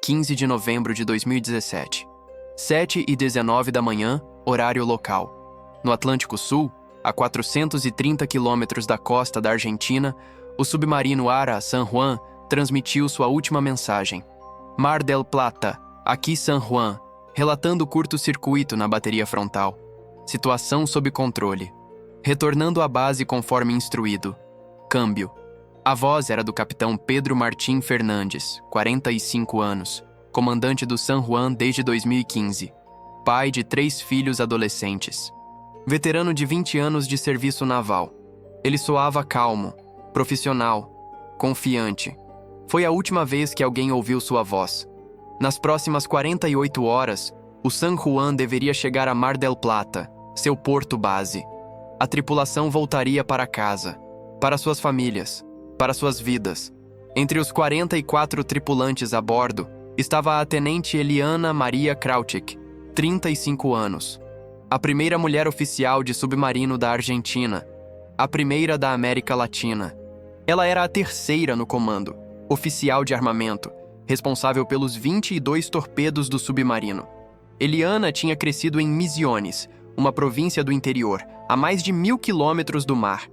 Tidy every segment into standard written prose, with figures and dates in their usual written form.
15 de novembro de 2017. 7h19 da manhã, horário local. No Atlântico Sul, a 430 quilômetros da costa da Argentina, o submarino ARA San Juan transmitiu sua última mensagem. Mar del Plata, aqui San Juan, relatando curto-circuito na bateria frontal. Situação sob controle. Retornando à base conforme instruído. Câmbio. A voz era do capitão Pedro Martim Fernandes, 45 anos, comandante do San Juan desde 2015, pai de 3 filhos adolescentes. Veterano de 20 anos de serviço naval. Ele soava calmo, profissional, confiante. Foi a última vez que alguém ouviu sua voz. Nas próximas 48 horas, o San Juan deveria chegar a Mar del Plata, seu porto base. A tripulação voltaria para casa, para suas famílias, para suas vidas. Entre os 44 tripulantes a bordo, estava a tenente Eliana Maria Krauchik, 35 anos. A primeira mulher oficial de submarino da Argentina, a primeira da América Latina. Ela era a terceira no comando, oficial de armamento, responsável pelos 22 torpedos do submarino. Eliana tinha crescido em Misiones, uma província do interior, a mais de 1.000 quilômetros do mar,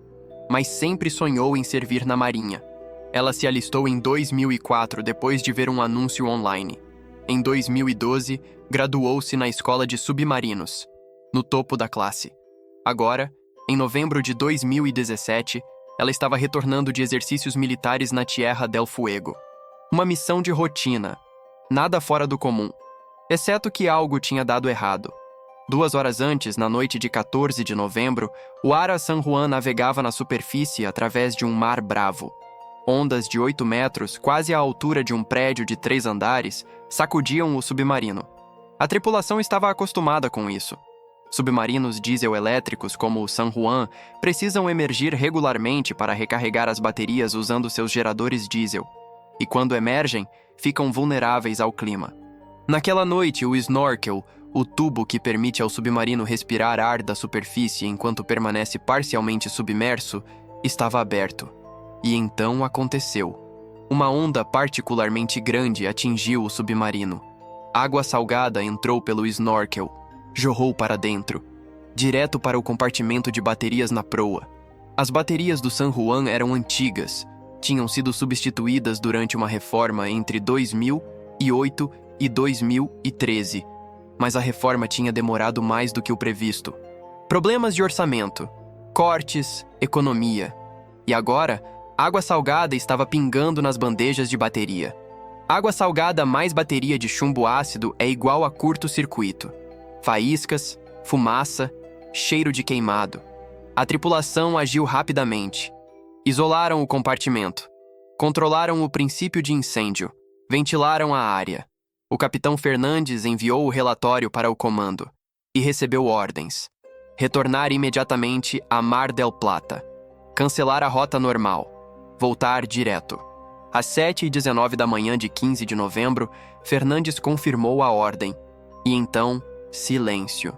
mas sempre sonhou em servir na Marinha. Ela se alistou em 2004 depois de ver um anúncio online. Em 2012, graduou-se na Escola de Submarinos, no topo da classe. Agora, em novembro de 2017, ela estava retornando de exercícios militares na Tierra del Fuego. Uma missão de rotina, nada fora do comum, exceto que algo tinha dado errado. 2 horas antes, na noite de 14 de novembro, o ARA San Juan navegava na superfície através de um mar bravo. Ondas de 8 metros, quase à altura de um prédio de 3 andares, sacudiam o submarino. A tripulação estava acostumada com isso. Submarinos diesel-elétricos como o San Juan precisam emergir regularmente para recarregar as baterias usando seus geradores diesel. E quando emergem, ficam vulneráveis ao clima. Naquela noite, o snorkel, o tubo que permite ao submarino respirar ar da superfície enquanto permanece parcialmente submerso, estava aberto. E então aconteceu. Uma onda particularmente grande atingiu o submarino. Água salgada entrou pelo snorkel, jorrou para dentro, direto para o compartimento de baterias na proa. As baterias do San Juan eram antigas, tinham sido substituídas durante uma reforma entre 2008 e 2013, mas a reforma tinha demorado mais do que o previsto. Problemas de orçamento, cortes, economia. E agora, água salgada estava pingando nas bandejas de bateria. Água salgada mais bateria de chumbo ácido é igual a curto-circuito. Faíscas, fumaça, cheiro de queimado. A tripulação agiu rapidamente. Isolaram o compartimento. Controlaram o princípio de incêndio. Ventilaram a área. O capitão Fernandes enviou o relatório para o comando e recebeu ordens. Retornar imediatamente a Mar del Plata. Cancelar a rota normal. Voltar direto. Às 7h19 da manhã de 15 de novembro, Fernandes confirmou a ordem. E então, silêncio.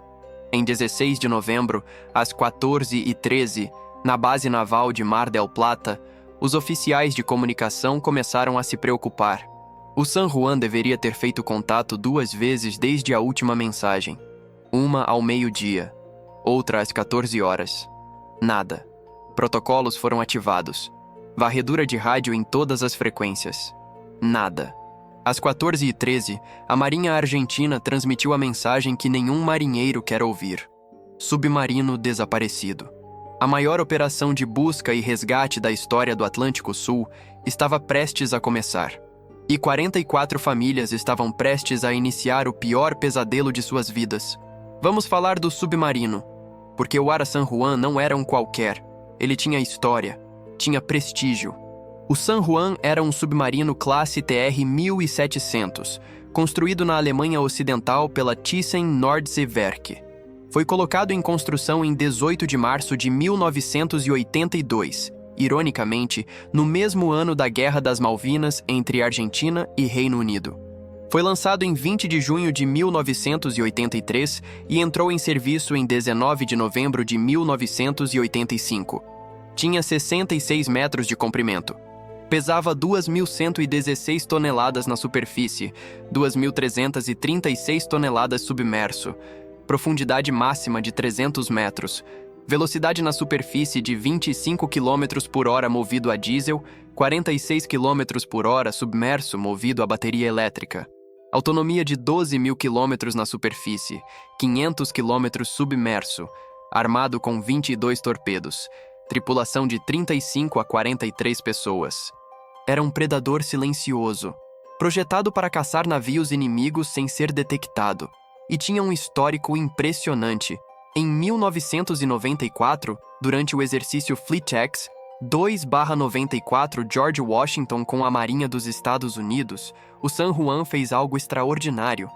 Em 16 de novembro, às 14h13, na base naval de Mar del Plata, os oficiais de comunicação começaram a se preocupar. O San Juan deveria ter feito contato 2 vezes desde a última mensagem. Uma ao meio-dia, outra às 14 horas. Nada. Protocolos foram ativados. Varredura de rádio em todas as frequências. Nada. Às 14h13, a Marinha Argentina transmitiu a mensagem que nenhum marinheiro quer ouvir. Submarino desaparecido. A maior operação de busca e resgate da história do Atlântico Sul estava prestes a começar. E 44 famílias estavam prestes a iniciar o pior pesadelo de suas vidas. Vamos falar do submarino, porque o ARA San Juan não era um qualquer. Ele tinha história, tinha prestígio. O San Juan era um submarino classe TR-1700, construído na Alemanha Ocidental pela Thyssen-Nordseewerke. Foi colocado em construção em 18 de março de 1982, ironicamente, no mesmo ano da Guerra das Malvinas entre Argentina e Reino Unido. Foi lançado em 20 de junho de 1983 e entrou em serviço em 19 de novembro de 1985. Tinha 66 metros de comprimento. Pesava 2.116 toneladas na superfície, 2.336 toneladas submerso, profundidade máxima de 300 metros, velocidade na superfície de 25 km por hora movido a diesel, 46 km por hora submerso movido a bateria elétrica. Autonomia de 12.000 km na superfície, 500 km submerso, armado com 22 torpedos, tripulação de 35 a 43 pessoas. Era um predador silencioso, projetado para caçar navios inimigos sem ser detectado, e tinha um histórico impressionante. Em 1994, durante o exercício Fleet X 2/94 George Washington com a Marinha dos Estados Unidos, o San Juan fez algo extraordinário.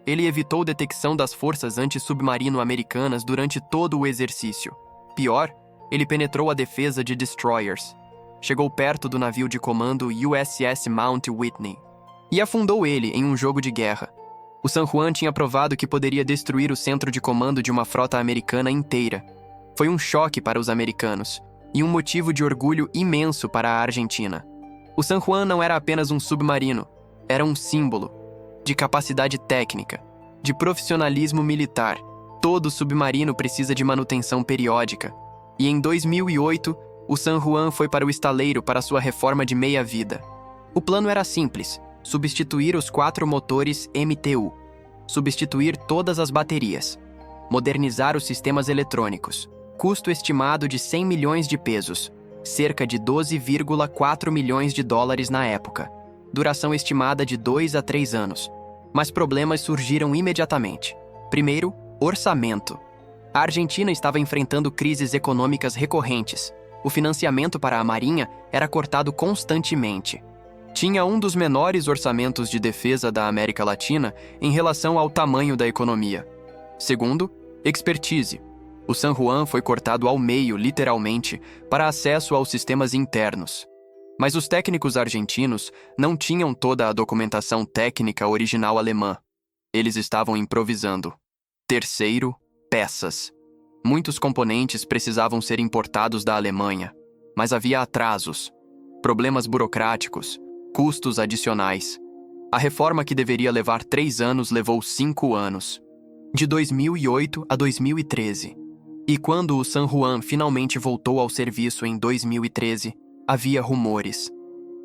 Ele evitou detecção das forças anti-submarino americanas durante todo o exercício. Pior, ele penetrou a defesa de destroyers. Chegou perto do navio de comando USS Mount Whitney e afundou ele em um jogo de guerra. O San Juan tinha provado que poderia destruir o centro de comando de uma frota americana inteira. Foi um choque para os americanos e um motivo de orgulho imenso para a Argentina. O San Juan não era apenas um submarino, era um símbolo de capacidade técnica, de profissionalismo militar. Todo submarino precisa de manutenção periódica. E em 2008, o San Juan foi para o estaleiro para sua reforma de meia-vida. O plano era simples: substituir os 4 motores MTU, substituir todas as baterias, modernizar os sistemas eletrônicos. Custo estimado de 100 milhões de pesos, cerca de 12,4 milhões de dólares na época. Duração estimada de 2 a 3 anos. Mas problemas surgiram imediatamente. Primeiro, orçamento. A Argentina estava enfrentando crises econômicas recorrentes. O financiamento para a Marinha era cortado constantemente. Tinha um dos menores orçamentos de defesa da América Latina em relação ao tamanho da economia. Segundo, expertise. O San Juan foi cortado ao meio, literalmente, para acesso aos sistemas internos. Mas os técnicos argentinos não tinham toda a documentação técnica original alemã. Eles estavam improvisando. Terceiro, peças. Muitos componentes precisavam ser importados da Alemanha, mas havia atrasos, problemas burocráticos, custos adicionais. A reforma que deveria levar 3 anos levou 5 anos, de 2008 a 2013. E quando o San Juan finalmente voltou ao serviço em 2013, havia rumores.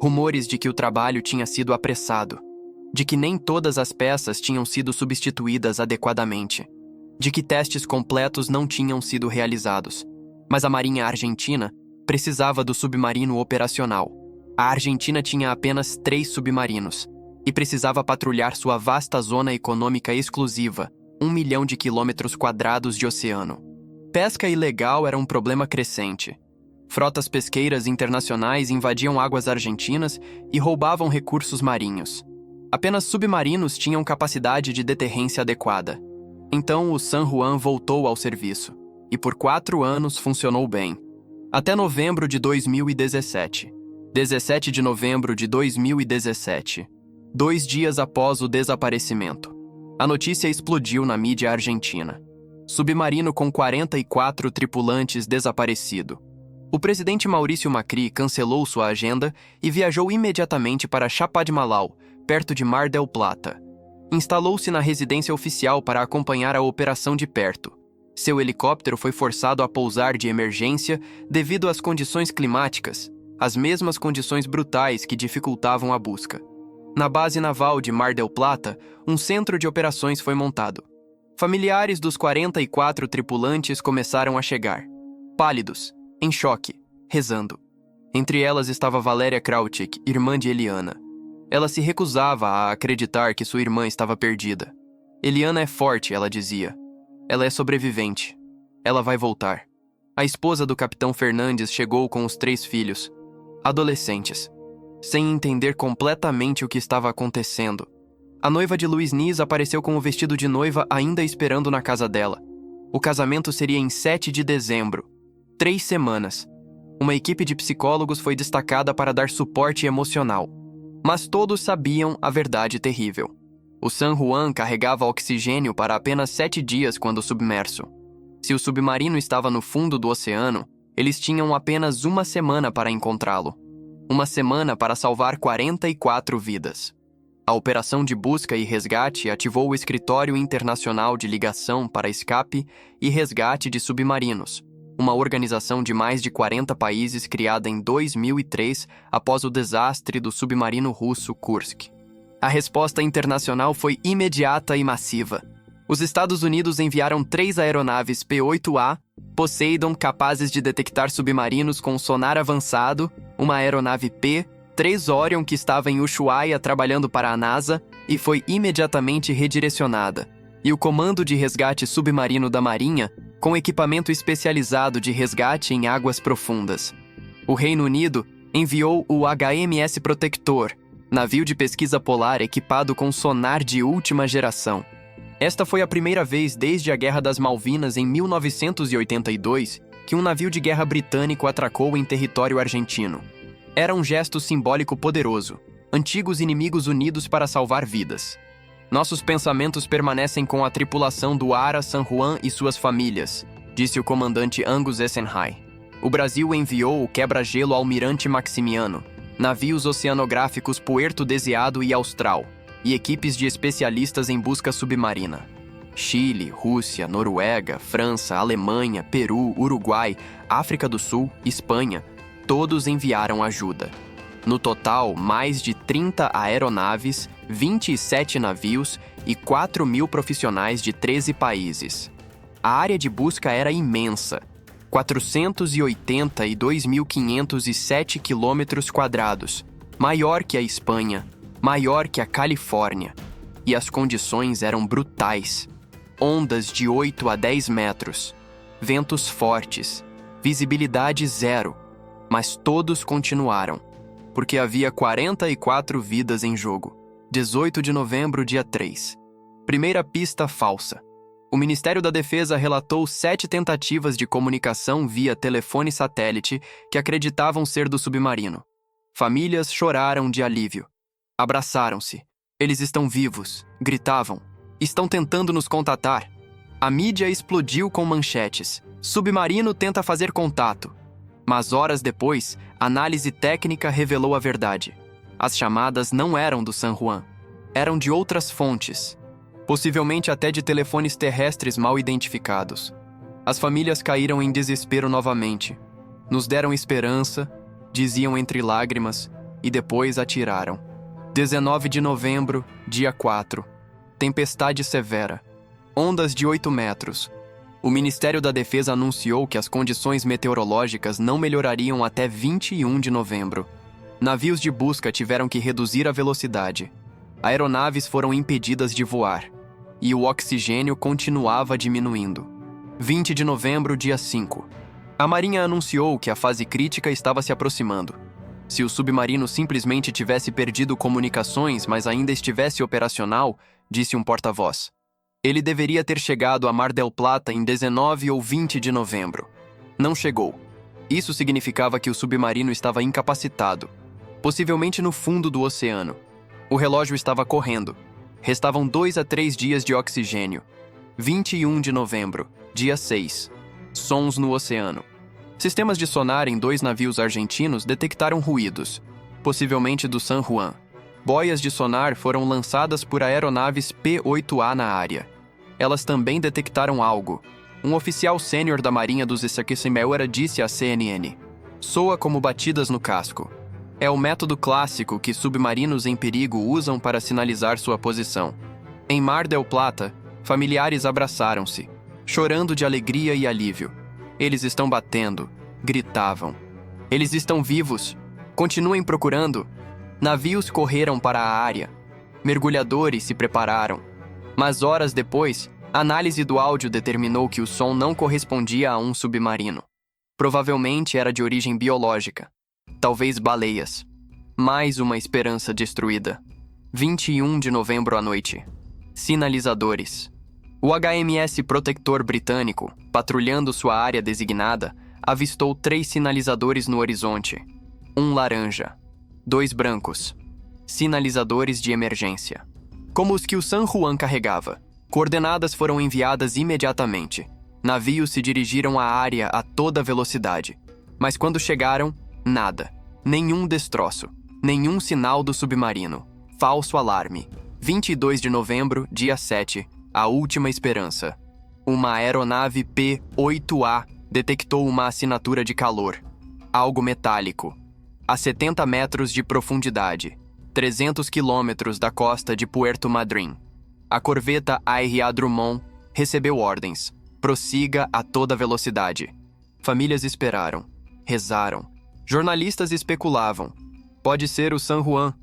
Rumores de que o trabalho tinha sido apressado, de que nem todas as peças tinham sido substituídas adequadamente, de que testes completos não tinham sido realizados. Mas a Marinha Argentina precisava do submarino operacional. A Argentina tinha apenas 3 submarinos e precisava patrulhar sua vasta zona econômica exclusiva, 1 milhão de quilômetros quadrados de oceano. Pesca ilegal era um problema crescente. Frotas pesqueiras internacionais invadiam águas argentinas e roubavam recursos marinhos. Apenas submarinos tinham capacidade de deterrência adequada. Então o San Juan voltou ao serviço, e por 4 anos funcionou bem. Até novembro de 2017. 17 de novembro de 2017. 2 dias após o desaparecimento. A notícia explodiu na mídia argentina. Submarino com 44 tripulantes desaparecido. O presidente Maurício Macri cancelou sua agenda e viajou imediatamente para Chapadmalal, perto de Mar del Plata. Instalou-se na residência oficial para acompanhar a operação de perto. Seu helicóptero foi forçado a pousar de emergência devido às condições climáticas, as mesmas condições brutais que dificultavam a busca. Na base naval de Mar del Plata, um centro de operações foi montado. Familiares dos 44 tripulantes começaram a chegar, pálidos, em choque, rezando. Entre elas estava Valéria Krautic, irmã de Eliana. Ela se recusava a acreditar que sua irmã estava perdida. Eliana é forte, ela dizia. Ela é sobrevivente. Ela vai voltar. A esposa do capitão Fernandes chegou com os 3 filhos, adolescentes, sem entender completamente o que estava acontecendo. A noiva de Luiz Nis apareceu com o vestido de noiva ainda esperando na casa dela. O casamento seria em 7 de dezembro. 3 semanas. Uma equipe de psicólogos foi destacada para dar suporte emocional. Mas todos sabiam a verdade terrível. O San Juan carregava oxigênio para apenas 7 dias quando submerso. Se o submarino estava no fundo do oceano, eles tinham apenas 1 semana para encontrá-lo. uma semana para salvar 44 vidas. A operação de busca e resgate ativou o Escritório Internacional de Ligação para Escape e Resgate de Submarinos, uma organização de mais de 40 países criada em 2003 após o desastre do submarino russo Kursk. A resposta internacional foi imediata e massiva. Os Estados Unidos enviaram 3 aeronaves P-8A Poseidon capazes de detectar submarinos com sonar avançado, uma aeronave P-3 Orion que estava em Ushuaia trabalhando para a NASA e foi imediatamente redirecionada, e o Comando de Resgate Submarino da Marinha, com equipamento especializado de resgate em águas profundas. O Reino Unido enviou o HMS Protector, navio de pesquisa polar equipado com sonar de última geração. Esta foi a primeira vez desde a Guerra das Malvinas em 1982 que um navio de guerra britânico atracou em território argentino. Era um gesto simbólico poderoso, antigos inimigos unidos para salvar vidas. Nossos pensamentos permanecem com a tripulação do Ara San Juan e suas famílias, disse o comandante Angus Essenhai. O Brasil enviou o quebra-gelo Almirante Maximiano, navios oceanográficos Puerto Deseado e Austral, e equipes de especialistas em busca submarina. Chile, Rússia, Noruega, França, Alemanha, Peru, Uruguai, África do Sul, Espanha, todos enviaram ajuda. No total, mais de 30 aeronaves, 27 navios e 4.000 profissionais de 13 países. A área de busca era imensa, 482.507 km², maior que a Espanha, maior que a Califórnia, e as condições eram brutais. Ondas de 8 a 10 metros, ventos fortes, visibilidade zero, mas todos continuaram, porque havia 44 vidas em jogo. 18 de novembro, dia 3. Primeira pista falsa. O Ministério da Defesa relatou 7 tentativas de comunicação via telefone satélite que acreditavam ser do submarino. Famílias choraram de alívio. Abraçaram-se. Eles estão vivos, gritavam. Estão tentando nos contatar. A mídia explodiu com manchetes. Submarino tenta fazer contato. Mas horas depois, análise técnica revelou a verdade. As chamadas não eram do San Juan. Eram de outras fontes. Possivelmente até de telefones terrestres mal identificados. As famílias caíram em desespero novamente. Nos deram esperança, diziam entre lágrimas, e depois atiraram. 19 de novembro, dia 4. Tempestade severa. Ondas de 8 metros. O Ministério da Defesa anunciou que as condições meteorológicas não melhorariam até 21 de novembro. Navios de busca tiveram que reduzir a velocidade. Aeronaves foram impedidas de voar. E o oxigênio continuava diminuindo. 20 de novembro, dia 5. A Marinha anunciou que a fase crítica estava se aproximando. Se o submarino simplesmente tivesse perdido comunicações, mas ainda estivesse operacional, disse um porta-voz. Ele deveria ter chegado a Mar del Plata em 19 ou 20 de novembro. Não chegou. Isso significava que o submarino estava incapacitado, possivelmente no fundo do oceano. O relógio estava correndo. Restavam 2 a 3 dias de oxigênio. 21 de novembro, dia 6. Sons no oceano. Sistemas de sonar em 2 navios argentinos detectaram ruídos, possivelmente do San Juan. Boias de sonar foram lançadas por aeronaves P-8A na área. Elas também detectaram algo. Um oficial sênior da Marinha dos Esquecimeuera disse à CNN. Soa como batidas no casco. É o método clássico que submarinos em perigo usam para sinalizar sua posição. Em Mar del Plata, familiares abraçaram-se, chorando de alegria e alívio. Eles estão batendo, gritavam. Eles estão vivos. Continuem procurando. Navios correram para a área. Mergulhadores se prepararam. Mas horas depois, a análise do áudio determinou que o som não correspondia a um submarino. Provavelmente era de origem biológica. Talvez baleias. Mais uma esperança destruída. 21 de novembro à noite. Sinalizadores. O HMS Protector britânico, patrulhando sua área designada, avistou 3 sinalizadores no horizonte. Um laranja. 2 brancos. Sinalizadores de emergência. Como os que o San Juan carregava. Coordenadas foram enviadas imediatamente. Navios se dirigiram à área a toda velocidade. Mas quando chegaram, nada. Nenhum destroço. Nenhum sinal do submarino. Falso alarme. 22 de novembro, dia 7. A última esperança. Uma aeronave P-8A detectou uma assinatura de calor. Algo metálico. A 70 metros de profundidade. 300 quilômetros da costa de Puerto Madryn. A corveta A.R.A. Drummond recebeu ordens. Prossiga a toda velocidade. Famílias esperaram. Rezaram. Jornalistas especulavam. Pode ser o San Juan.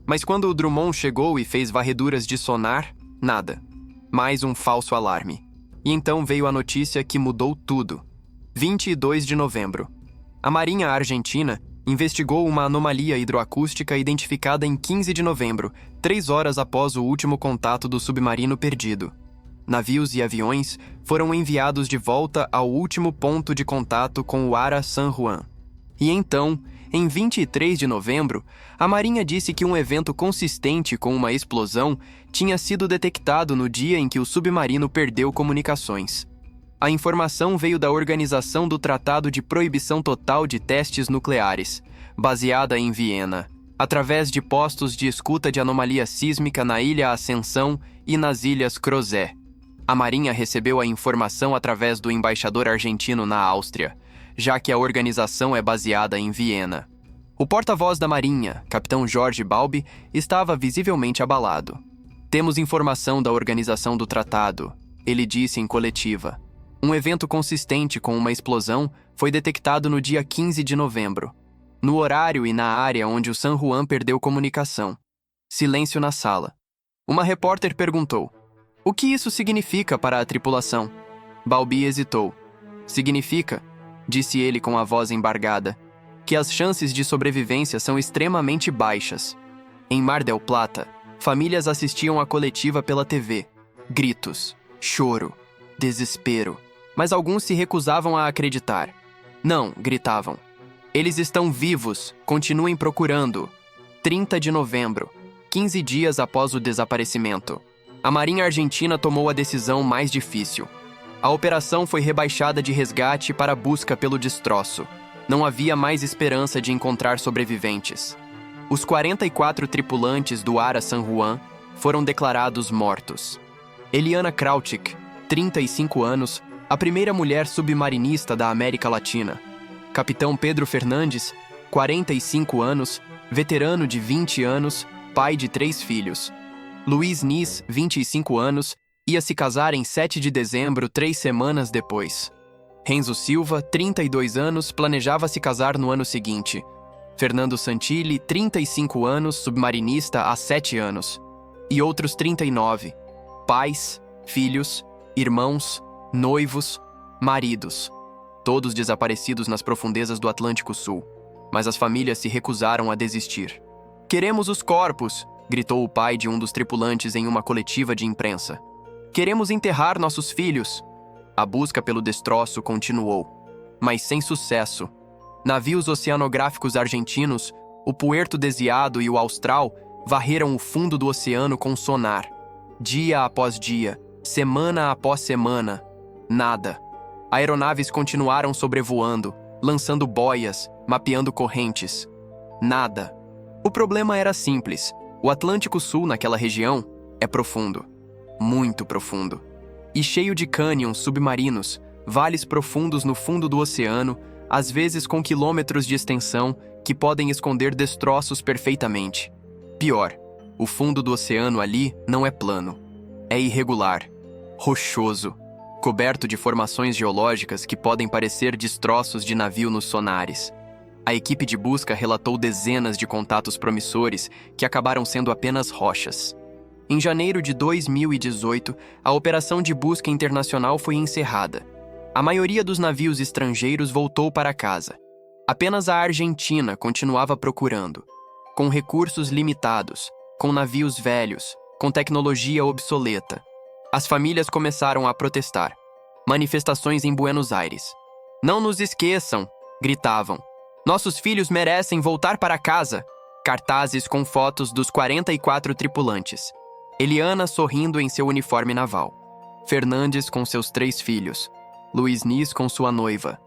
Mas quando o Drummond chegou e fez varreduras de sonar, nada. Mais um falso alarme. E então veio a notícia que mudou tudo. 22 de novembro. A Marinha Argentina investigou uma anomalia hidroacústica identificada em 15 de novembro, 3 horas após o último contato do submarino perdido. Navios e aviões foram enviados de volta ao último ponto de contato com o Ara San Juan. E então, em 23 de novembro, a Marinha disse que um evento consistente com uma explosão tinha sido detectado no dia em que o submarino perdeu comunicações. A informação veio da Organização do Tratado de Proibição Total de Testes Nucleares, baseada em Viena, através de postos de escuta de anomalia sísmica na Ilha Ascensão e nas Ilhas Crozet. A Marinha recebeu a informação através do embaixador argentino na Áustria, já que a organização é baseada em Viena. O porta-voz da Marinha, capitão Jorge Balbi, estava visivelmente abalado. Temos informação da organização do tratado, ele disse em coletiva. Um evento consistente com uma explosão foi detectado no dia 15 de novembro, no horário e na área onde o San Juan perdeu comunicação. Silêncio na sala. Uma repórter perguntou: "O que isso significa para a tripulação?" Balbi hesitou. "Significa", disse ele com a voz embargada, "que as chances de sobrevivência são extremamente baixas." Em Mar del Plata, famílias assistiam à coletiva pela TV. Gritos, choro, desespero. Mas alguns se recusavam a acreditar. "Não", gritavam. "Eles estão vivos, continuem procurando." 30 de novembro, 15 dias após o desaparecimento. A Marinha Argentina tomou a decisão mais difícil. A operação foi rebaixada de resgate para busca pelo destroço. Não havia mais esperança de encontrar sobreviventes. Os 44 tripulantes do Ara San Juan foram declarados mortos. Eliana Krautic, 35 anos, a primeira mulher submarinista da América Latina. Capitão Pedro Fernandes, 45 anos, veterano de 20 anos, pai de 3 filhos. Luiz Nis, 25 anos, ia se casar em 7 de dezembro, 3 semanas depois. Renzo Silva, 32 anos, planejava se casar no ano seguinte. Fernando Santilli, 35 anos, submarinista há 7 anos. E outros 39. Pais, filhos, irmãos, noivos, maridos. Todos desaparecidos nas profundezas do Atlântico Sul. Mas as famílias se recusaram a desistir. "Queremos os corpos!", gritou o pai de um dos tripulantes em uma coletiva de imprensa. "Queremos enterrar nossos filhos!" A busca pelo destroço continuou, mas sem sucesso. Navios oceanográficos argentinos, o Puerto Deseado e o Austral, varreram o fundo do oceano com sonar. Dia após dia, semana após semana, nada. Aeronaves continuaram sobrevoando, lançando boias, mapeando correntes. Nada. O problema era simples. O Atlântico Sul, naquela região, é profundo. Muito profundo. E cheio de cânions submarinos, vales profundos no fundo do oceano, às vezes com quilômetros de extensão, que podem esconder destroços perfeitamente. Pior, o fundo do oceano ali não é plano. É irregular, rochoso, coberto de formações geológicas que podem parecer destroços de navio nos sonares. A equipe de busca relatou dezenas de contatos promissores que acabaram sendo apenas rochas. Em janeiro de 2018, a operação de busca internacional foi encerrada. A maioria dos navios estrangeiros voltou para casa. Apenas a Argentina continuava procurando. Com recursos limitados, com navios velhos, com tecnologia obsoleta. As famílias começaram a protestar. Manifestações em Buenos Aires. "Não nos esqueçam!", gritavam. "Nossos filhos merecem voltar para casa!" Cartazes com fotos dos 44 tripulantes. Eliana sorrindo em seu uniforme naval. Fernandes com seus 3 filhos. Luiz Nis com sua noiva.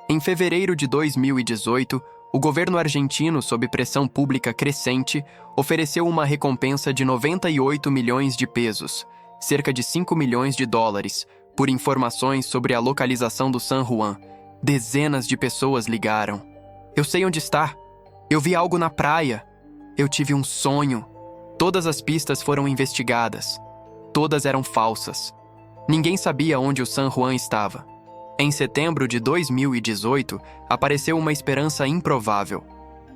Em fevereiro de 2018, o governo argentino, sob pressão pública crescente, ofereceu uma recompensa de 98 milhões de pesos, cerca de 5 milhões de dólares, por informações sobre a localização do San Juan. Dezenas de pessoas ligaram. Eu sei onde está. Eu vi algo na praia. Eu tive um sonho. Todas as pistas foram investigadas. Todas eram falsas. Ninguém sabia onde o San Juan estava. Em setembro de 2018, apareceu uma esperança improvável.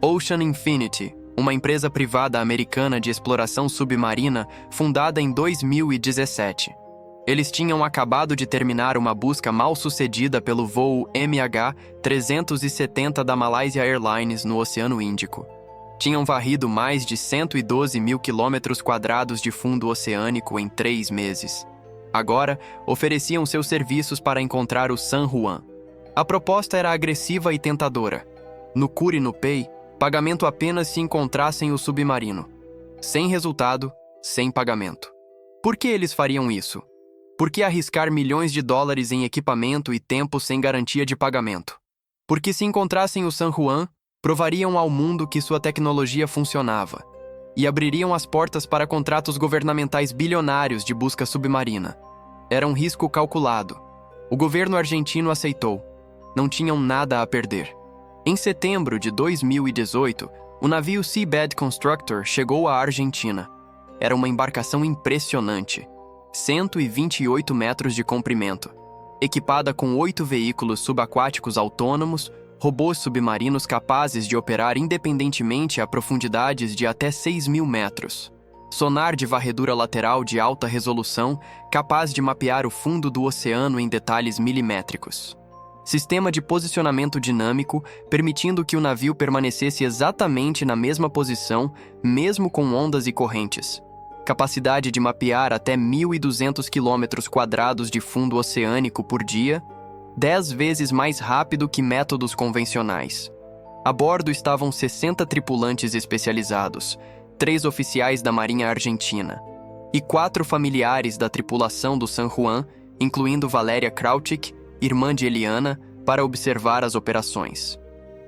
Ocean Infinity, uma empresa privada americana de exploração submarina fundada em 2017. Eles tinham acabado de terminar uma busca mal-sucedida pelo voo MH370 da Malaysia Airlines no Oceano Índico. Tinham varrido mais de 112 mil quilômetros quadrados de fundo oceânico em 3 meses. Agora, ofereciam seus serviços para encontrar o San Juan. A proposta era agressiva e tentadora. No Cure e no Pay, pagamento apenas se encontrassem o submarino. Sem resultado, sem pagamento. Por que eles fariam isso? Por que arriscar milhões de dólares em equipamento e tempo sem garantia de pagamento? Porque se encontrassem o San Juan, provariam ao mundo que sua tecnologia funcionava e abririam as portas para contratos governamentais bilionários de busca submarina. Era um risco calculado. O governo argentino aceitou. Não tinham nada a perder. Em setembro de 2018, o navio Seabed Constructor chegou à Argentina. Era uma embarcação impressionante. 128 metros de comprimento. Equipada com 8 veículos subaquáticos autônomos, robôs submarinos capazes de operar independentemente a profundidades de até 6.000 metros. Sonar de varredura lateral de alta resolução, capaz de mapear o fundo do oceano em detalhes milimétricos. Sistema de posicionamento dinâmico, permitindo que o navio permanecesse exatamente na mesma posição, mesmo com ondas e correntes. Capacidade de mapear até 1.200 km² de fundo oceânico por dia, 10 vezes mais rápido que métodos convencionais. A bordo estavam 60 tripulantes especializados, 3 oficiais da Marinha Argentina e 4 familiares da tripulação do San Juan, incluindo Valéria Krautic, irmã de Eliana, para observar as operações.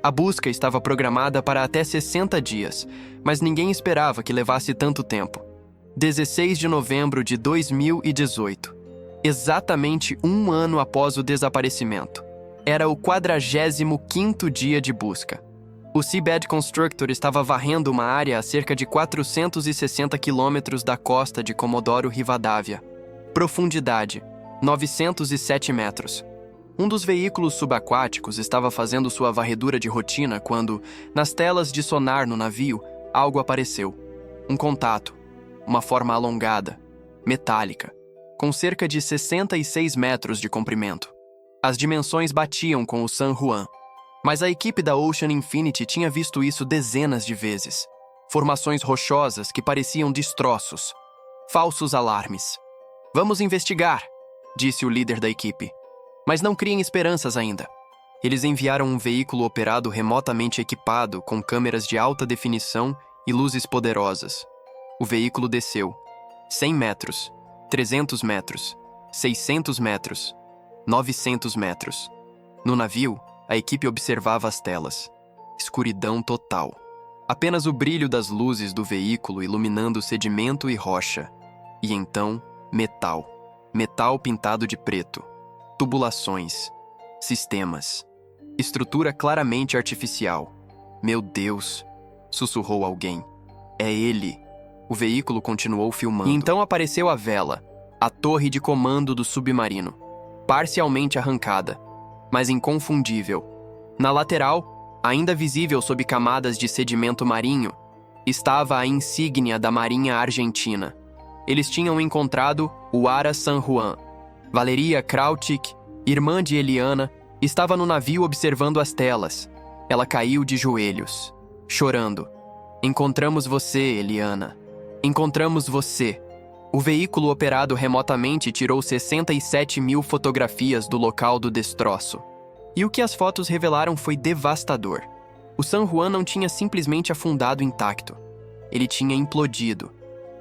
A busca estava programada para até 60 dias, mas ninguém esperava que levasse tanto tempo. 16 de novembro de 2018. Exatamente um ano após o desaparecimento. Era o 45º dia de busca. O Seabed Constructor estava varrendo uma área a cerca de 460 quilômetros da costa de Comodoro Rivadavia. Profundidade: 907 metros. Um dos veículos subaquáticos estava fazendo sua varredura de rotina quando, nas telas de sonar no navio, algo apareceu. Um contato. Uma forma alongada, metálica, com cerca de 66 metros de comprimento. As dimensões batiam com o San Juan, mas a equipe da Ocean Infinity tinha visto isso dezenas de vezes. Formações rochosas que pareciam destroços. Falsos alarmes. "Vamos investigar", disse o líder da equipe. Mas não criem esperanças ainda. Eles enviaram um veículo operado remotamente equipado com câmeras de alta definição e luzes poderosas. O veículo desceu. 100 metros, 300 metros, 600 metros, 900 metros. No navio, a equipe observava as telas. Escuridão total. Apenas o brilho das luzes do veículo iluminando sedimento e rocha. E então, metal. Metal pintado de preto. Tubulações. Sistemas. Estrutura claramente artificial. "Meu Deus", sussurrou alguém. "É ele." O veículo continuou filmando. E então apareceu a vela, a torre de comando do submarino, parcialmente arrancada, mas inconfundível. Na lateral, ainda visível sob camadas de sedimento marinho, estava a insígnia da Marinha Argentina. Eles tinham encontrado o Ara San Juan. Valeria Krautic, irmã de Eliana, estava no navio observando as telas. Ela caiu de joelhos, chorando. "Encontramos você, Eliana. Encontramos você." O veículo operado remotamente tirou 67 mil fotografias do local do destroço. E o que as fotos revelaram foi devastador. O San Juan não tinha simplesmente afundado intacto. Ele tinha implodido.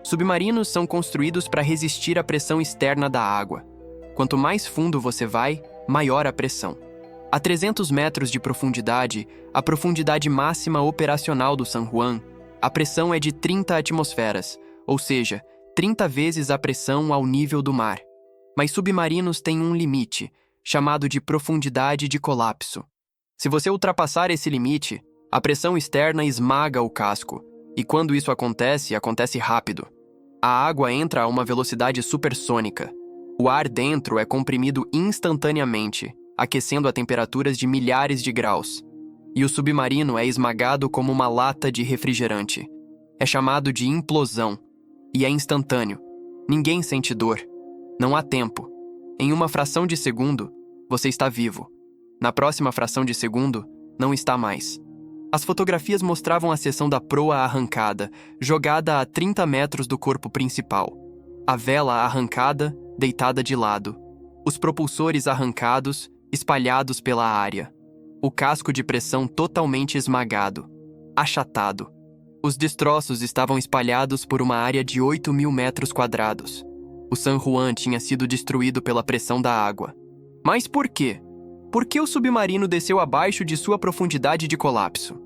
Submarinos são construídos para resistir à pressão externa da água. Quanto mais fundo você vai, maior a pressão. A 300 metros de profundidade, a profundidade máxima operacional do San Juan, a pressão é de 30 atmosferas, ou seja, 30 vezes a pressão ao nível do mar. Mas submarinos têm um limite, chamado de profundidade de colapso. Se você ultrapassar esse limite, a pressão externa esmaga o casco, e quando isso acontece, acontece rápido. A água entra a uma velocidade supersônica. O ar dentro é comprimido instantaneamente, aquecendo a temperaturas de milhares de graus. E o submarino é esmagado como uma lata de refrigerante. É chamado de implosão. E é instantâneo. Ninguém sente dor. Não há tempo. Em uma fração de segundo, você está vivo. Na próxima fração de segundo, não está mais. As fotografias mostravam a seção da proa arrancada, jogada a 30 metros do corpo principal. A vela arrancada, deitada de lado. Os propulsores arrancados, espalhados pela área. O casco de pressão totalmente esmagado, achatado. Os destroços estavam espalhados por uma área de 8.000 metros quadrados. O San Juan tinha sido destruído pela pressão da água. Mas por quê? Por que o submarino desceu abaixo de sua profundidade de colapso?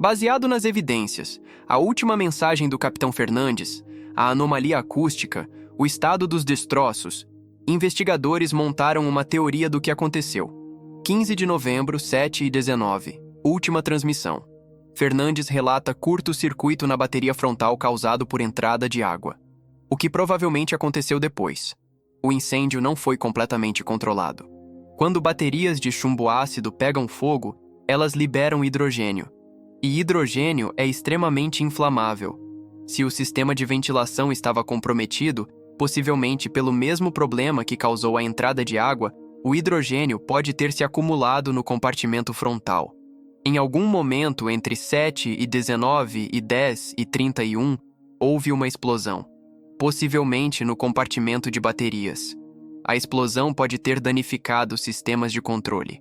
Baseado nas evidências, a última mensagem do Capitão Fernandes, a anomalia acústica, o estado dos destroços, investigadores montaram uma teoria do que aconteceu. 15 de novembro, 7h19, última transmissão. Fernandes relata curto-circuito na bateria frontal causado por entrada de água. O que provavelmente aconteceu depois. O incêndio não foi completamente controlado. Quando baterias de chumbo ácido pegam fogo, elas liberam hidrogênio. E hidrogênio é extremamente inflamável. Se o sistema de ventilação estava comprometido, possivelmente pelo mesmo problema que causou a entrada de água, o hidrogênio pode ter se acumulado no compartimento frontal. Em algum momento entre 7h19 e 10h31, houve uma explosão, possivelmente no compartimento de baterias. A explosão pode ter danificado sistemas de controle.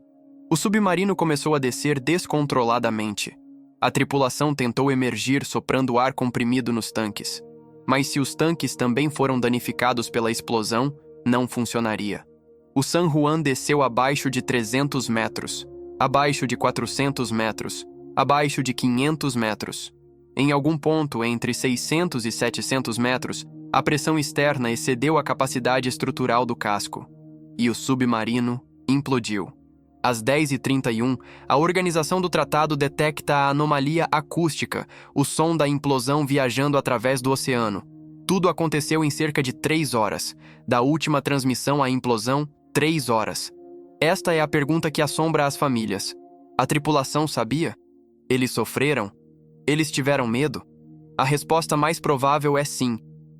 O submarino começou a descer descontroladamente. A tripulação tentou emergir soprando ar comprimido nos tanques. Mas se os tanques também foram danificados pela explosão, não funcionaria. O San Juan desceu abaixo de 300 metros, abaixo de 400 metros, abaixo de 500 metros. Em algum ponto entre 600 e 700 metros, a pressão externa excedeu a capacidade estrutural do casco. E o submarino implodiu. Às 10h31, a organização do tratado detecta a anomalia acústica, o som da implosão viajando através do oceano. Tudo aconteceu em cerca de 3 horas. Da última transmissão à implosão, 3 horas. Esta é a pergunta que assombra as famílias. A tripulação sabia? Eles sofreram? Eles tiveram medo? A resposta mais provável é sim.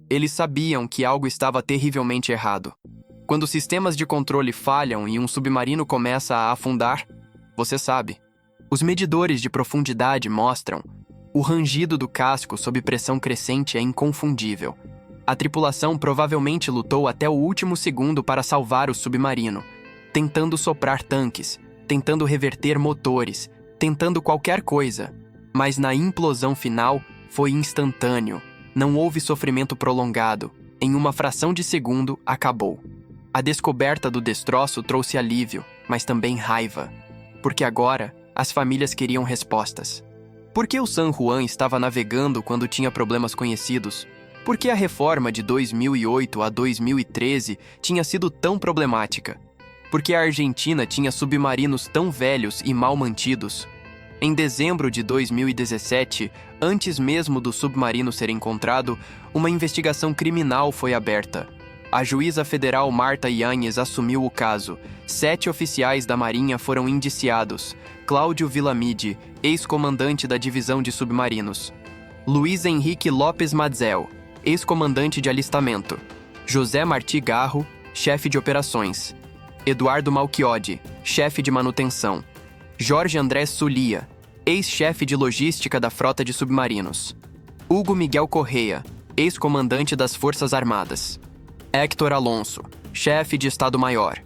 Eles sabiam que algo estava terrivelmente errado. Quando sistemas de controle falham e um submarino começa a afundar, você sabe. Os medidores de profundidade mostram. O rangido do casco sob pressão crescente é inconfundível. A tripulação provavelmente lutou até o último segundo para salvar o submarino, tentando soprar tanques, tentando reverter motores, tentando qualquer coisa. Mas na implosão final, foi instantâneo. Não houve sofrimento prolongado. Em uma fração de segundo, acabou. A descoberta do destroço trouxe alívio, mas também raiva. Porque agora, as famílias queriam respostas. Por que o San Juan estava navegando quando tinha problemas conhecidos? Por que a reforma de 2008 a 2013 tinha sido tão problemática? Por que a Argentina tinha submarinos tão velhos e mal mantidos? Em dezembro de 2017, antes mesmo do submarino ser encontrado, uma investigação criminal foi aberta. A juíza federal Marta Yáñez assumiu o caso. 7 oficiais da Marinha foram indiciados. Cláudio Villamide, ex-comandante da divisão de submarinos. Luiz Henrique Lopes Madzel, ex-comandante de alistamento. José Martí Garro, chefe de operações. Eduardo Malchiodi, chefe de manutenção. Jorge André Sulia, ex-chefe de logística da frota de submarinos. Hugo Miguel Correia, ex-comandante das Forças Armadas. Héctor Alonso, chefe de Estado-Maior.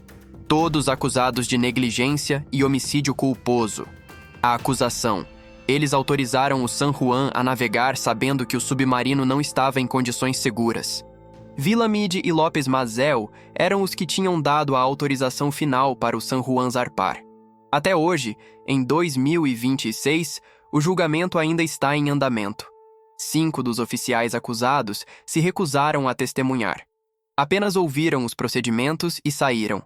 Todos acusados de negligência e homicídio culposo. A acusação: eles autorizaram o San Juan a navegar sabendo que o submarino não estava em condições seguras. Villamide e Lopes Madzel eram os que tinham dado a autorização final para o San Juan zarpar. Até hoje, em 2026, o julgamento ainda está em andamento. 5 dos oficiais acusados se recusaram a testemunhar. Apenas ouviram os procedimentos e saíram.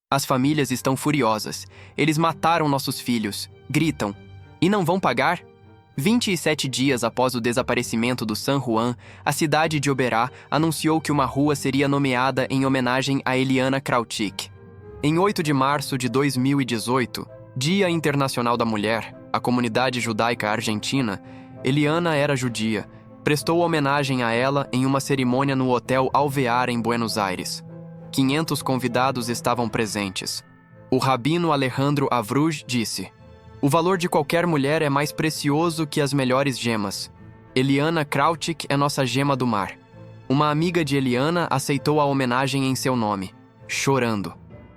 As famílias estão furiosas. Eles mataram nossos filhos, gritam. E não vão pagar? 27 dias após o desaparecimento do San Juan, a cidade de Oberá anunciou que uma rua seria nomeada em homenagem a Eliana Krautik. Em 8 de março de 2018, Dia Internacional da Mulher, a comunidade judaica argentina, Eliana era judia, prestou homenagem a ela em uma cerimônia no Hotel Alvear em Buenos Aires. 500 convidados estavam presentes. O rabino Alejandro Avruj disse: "O valor de qualquer mulher é mais precioso que as melhores gemas. Eliana Krautik é nossa gema do mar." Uma amiga de Eliana aceitou a homenagem em seu nome, chorando,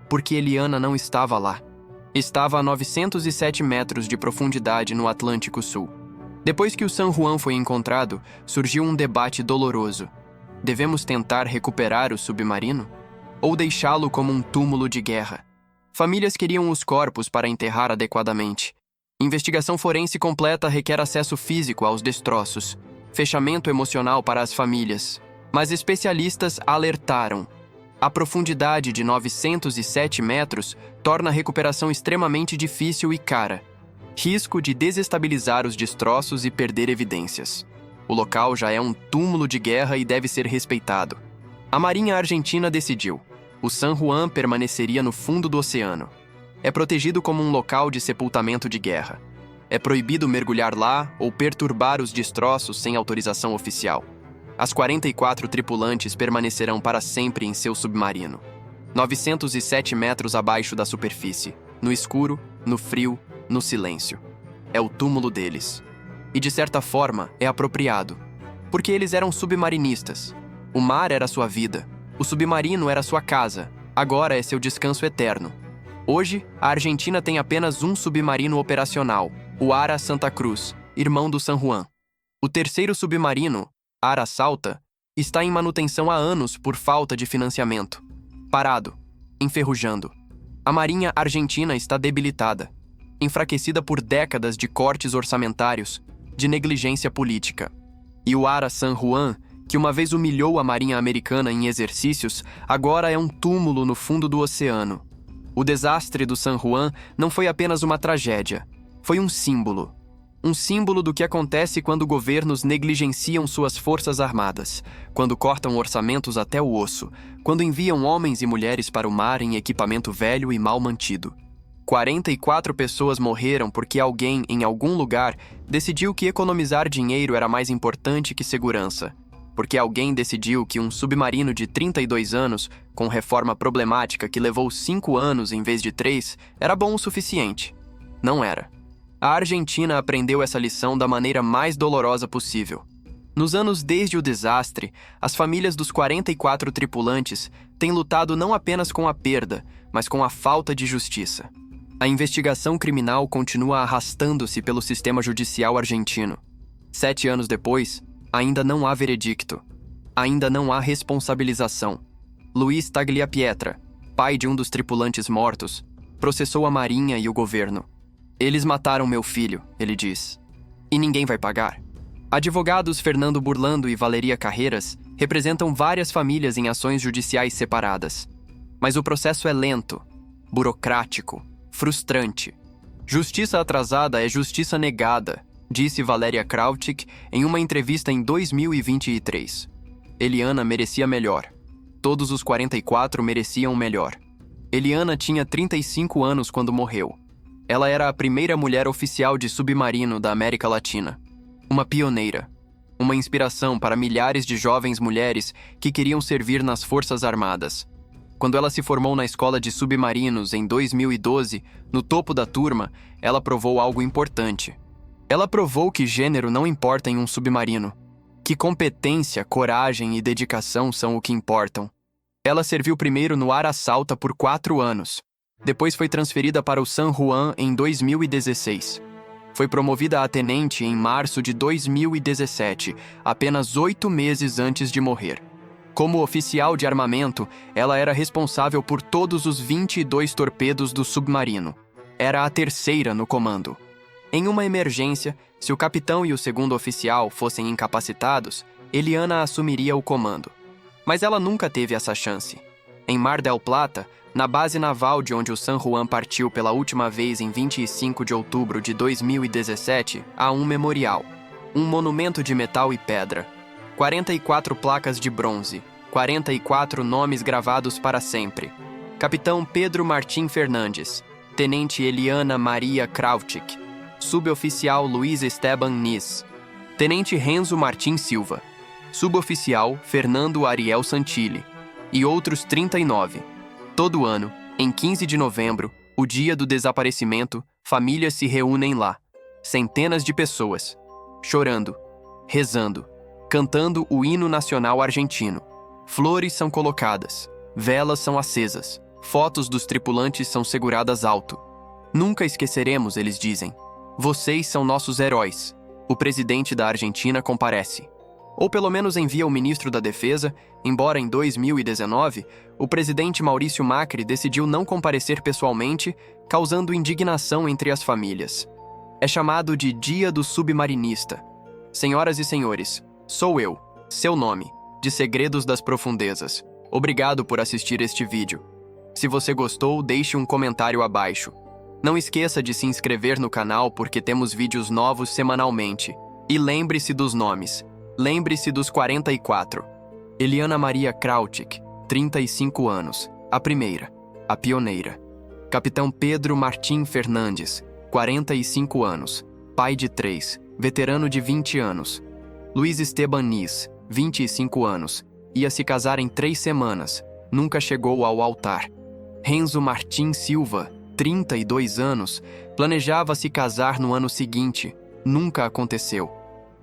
porque Eliana não estava lá. Estava a 907 metros de profundidade no Atlântico Sul. Depois que o San Juan foi encontrado, surgiu um debate doloroso. Devemos tentar recuperar o submarino? Ou deixá-lo como um túmulo de guerra? Famílias queriam os corpos para enterrar adequadamente. Investigação forense completa requer acesso físico aos destroços, fechamento emocional para as famílias. Mas especialistas alertaram. A profundidade de 907 metros torna a recuperação extremamente difícil e cara. Risco de desestabilizar os destroços e perder evidências. O local já é um túmulo de guerra e deve ser respeitado. A Marinha Argentina decidiu. O San Juan permaneceria no fundo do oceano. É protegido como um local de sepultamento de guerra. É proibido mergulhar lá ou perturbar os destroços sem autorização oficial. As 44 tripulantes permanecerão para sempre em seu submarino. 907 metros abaixo da superfície, no escuro, no frio, no silêncio. É o túmulo deles. E de certa forma é apropriado, porque eles eram submarinistas. O mar era sua vida, o submarino era sua casa, agora é seu descanso eterno. Hoje, a Argentina tem apenas um submarino operacional, o Ara Santa Cruz, irmão do San Juan. O terceiro submarino, Ara Salta, está em manutenção há anos por falta de financiamento. Parado, enferrujando. A Marinha Argentina está debilitada, enfraquecida por décadas de cortes orçamentários, de negligência política. E o Ara San Juan, que uma vez humilhou a Marinha Americana em exercícios, agora é um túmulo no fundo do oceano. O desastre do San Juan não foi apenas uma tragédia, foi um símbolo. Um símbolo do que acontece quando governos negligenciam suas forças armadas, quando cortam orçamentos até o osso, quando enviam homens e mulheres para o mar em equipamento velho e mal mantido. 44 pessoas morreram porque alguém, em algum lugar, decidiu que economizar dinheiro era mais importante que segurança. Porque alguém decidiu que um submarino de 32 anos, com reforma problemática que levou 5 anos em vez de 3, era bom o suficiente. Não era. A Argentina aprendeu essa lição da maneira mais dolorosa possível. Nos anos desde o desastre, as famílias dos 44 tripulantes têm lutado não apenas com a perda, mas com a falta de justiça. A investigação criminal continua arrastando-se pelo sistema judicial argentino. 7 anos depois, ainda não há veredicto. Ainda não há responsabilização. Luiz Tagliapietra, pai de um dos tripulantes mortos, processou a Marinha e o governo. "Eles mataram meu filho", ele diz. "E ninguém vai pagar." Advogados Fernando Burlando e Valeria Carreiras representam várias famílias em ações judiciais separadas. Mas o processo é lento, burocrático, frustrante. Justiça atrasada é justiça negada, disse Valéria Krautik em uma entrevista em 2023. Eliana merecia melhor. Todos os 44 mereciam melhor. Eliana tinha 35 anos quando morreu. Ela era a primeira mulher oficial de submarino da América Latina. Uma pioneira. Uma inspiração para milhares de jovens mulheres que queriam servir nas Forças Armadas. Quando ela se formou na escola de submarinos em 2012, no topo da turma, ela provou algo importante. Ela provou que gênero não importa em um submarino. Que competência, coragem e dedicação são o que importam. Ela serviu primeiro no Ara Salta por 4 anos. Depois foi transferida para o San Juan em 2016. Foi promovida a tenente em março de 2017, apenas 8 meses antes de morrer. Como oficial de armamento, ela era responsável por todos os 22 torpedos do submarino. era a terceira no comando. Em uma emergência, se o capitão e o segundo oficial fossem incapacitados, Eliana assumiria o comando. Mas ela nunca teve essa chance. Em Mar del Plata, na base naval de onde o San Juan partiu pela última vez em 25 de outubro de 2017, há um memorial. Um monumento de metal e pedra. 44 placas de bronze. 44 nomes gravados para sempre. Capitão Pedro Martim Fernandes. Tenente Eliana Maria Krautic. Suboficial Luiz Esteban Nis. Tenente Renzo Martim Silva. Suboficial Fernando Ariel Santilli. E outros 39. Todo ano, em 15 de novembro, o dia do desaparecimento, famílias se reúnem lá. Centenas de pessoas. Chorando, rezando, cantando o hino nacional argentino. Flores são colocadas, velas são acesas, fotos dos tripulantes são seguradas alto. Nunca esqueceremos, eles dizem. Vocês são nossos heróis. O presidente da Argentina comparece. Ou pelo menos envia o ministro da Defesa, embora em 2019, o presidente Maurício Macri decidiu não comparecer pessoalmente, causando indignação entre as famílias. É chamado de Dia do Submarinista. Senhoras e senhores, sou eu, seu nome, de Segredos das Profundezas. Obrigado por assistir este vídeo. Se você gostou, deixe um comentário abaixo. Não esqueça de se inscrever no canal porque temos vídeos novos semanalmente. E lembre-se dos nomes. Lembre-se dos 44. Eliana Maria Krautic, 35 anos, a primeira, a pioneira. Capitão Pedro Martim Fernandes, 45 anos, pai de 3, veterano de 20 anos. Luiz Esteban Nis, 25 anos, ia se casar em 3 semanas, nunca chegou ao altar. Renzo Martim Silva, 32 anos, planejava se casar no ano seguinte, nunca aconteceu.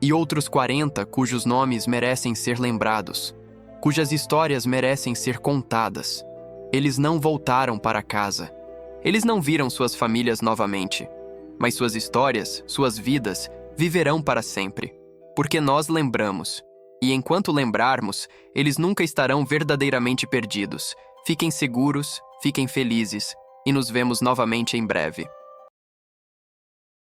E outros 40 cujos nomes merecem ser lembrados, cujas histórias merecem ser contadas. Eles não voltaram para casa. Eles não viram suas famílias novamente. Mas suas histórias, suas vidas, viverão para sempre. Porque nós lembramos. E enquanto lembrarmos, eles nunca estarão verdadeiramente perdidos. Fiquem seguros, fiquem felizes, e nos vemos novamente em breve.